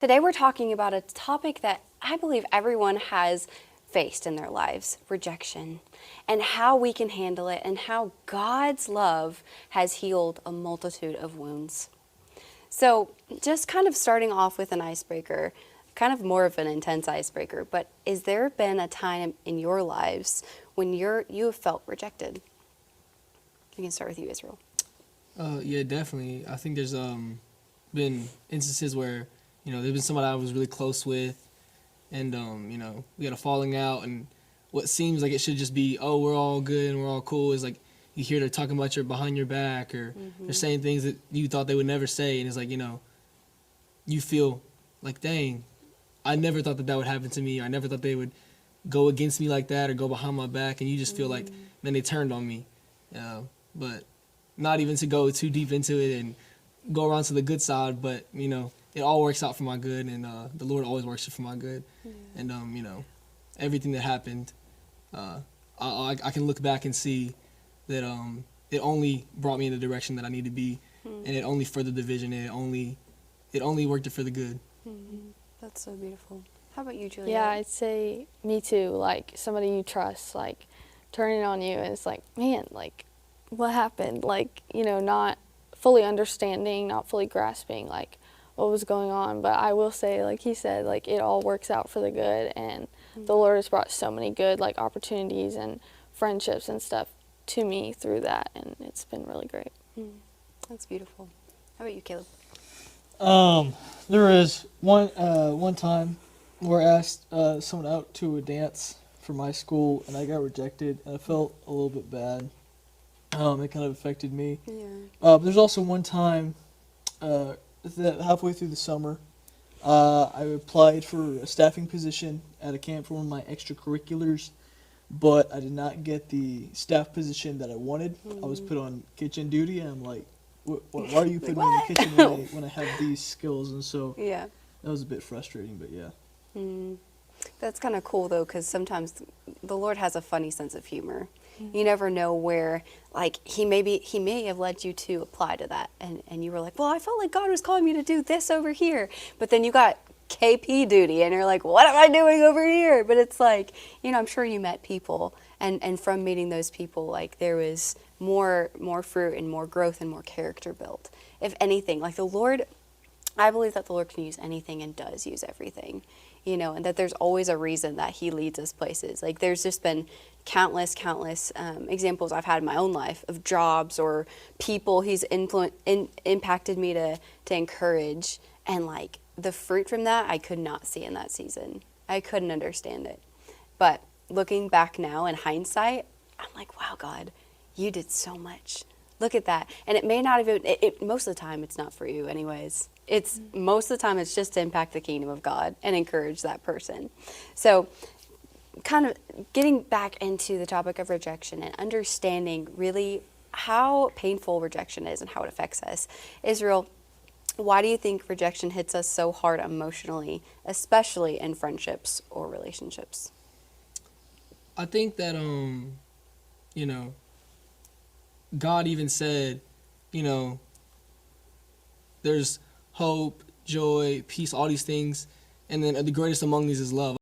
Today we're talking about a topic that I believe everyone has faced in their lives, rejection, and how we can handle it and how God's love has healed a multitude of wounds. So just kind of starting off with an icebreaker, kind of more of an intense icebreaker, but is there been a time in your lives when you have felt rejected? We can start with you, Israel. Yeah, definitely. I think there's been instances where, there's been somebody I was really close with, and we had a falling out, and what seems like it should just be, oh, we're all good and we're all cool, is like you hear they're talking about you behind your back, or they're saying things that you thought they would never say, and it's like, you feel like, dang, I never thought that would happen to me. I never thought they would go against me like that or go behind my back, and you just feel like, man, they turned on me. But not even to go too deep into it and go around to the good side, but, it all works out for my good, and the Lord always works for my good. And, everything that happened, I can look back and see that it only brought me in the direction that I need to be, and it only furthered the vision, and it only worked it for the good. That's so beautiful. How about you, Julia? Yeah, I'd say me too. Like, somebody you trust, like, turning on you, and it's like, man, like, what happened? Like, not fully understanding, not fully grasping, like, what was going on. But I will say, like he said, like, it all works out for the good, and the Lord has brought so many good, like, opportunities and friendships and stuff to me through that, and it's been really great. That's beautiful. How about you, Caleb? There was one time where I asked someone out to a dance for my school, and I got rejected, and I felt a little bit bad. It kind of affected me. Yeah. But there's also one time that halfway through the summer, I applied for a staffing position at a camp for one of my extracurriculars, but I did not get the staff position that I wanted. I was put on kitchen duty, and I'm like, why are you putting me in the kitchen when I have these skills? And so Yeah. that was a bit frustrating, but yeah. That's kind of cool, though, because sometimes the Lord has a funny sense of humor. You never know where, like, he may have led you to apply to that, and you were like, well, I felt like God was calling me to do this over here, but then you got KP duty, and you're like, what am I doing over here? But it's like, I'm sure you met people, and from meeting those people, like, there was more fruit and more growth and more character built. If anything, like, the Lord, I believe that the Lord can use anything and does use everything, and that there's always a reason that he leads us places. Like, there's just been countless examples I've had in my own life of jobs or people he's impacted me to encourage, and like the fruit from that I could not see in that season. I couldn't understand it. But looking back now in hindsight, I'm like, wow, God, you did so much. Look at that. And it may not even, most of the time it's not for you anyways. It's most of the time it's just to impact the kingdom of God and encourage that person. So kind of getting back into the topic of rejection and understanding really how painful rejection is and how it affects us. Israel, why do you think rejection hits us so hard emotionally, especially in friendships or relationships? I think that, God even said, there's hope, joy, peace, all these things, and then the greatest among these is love.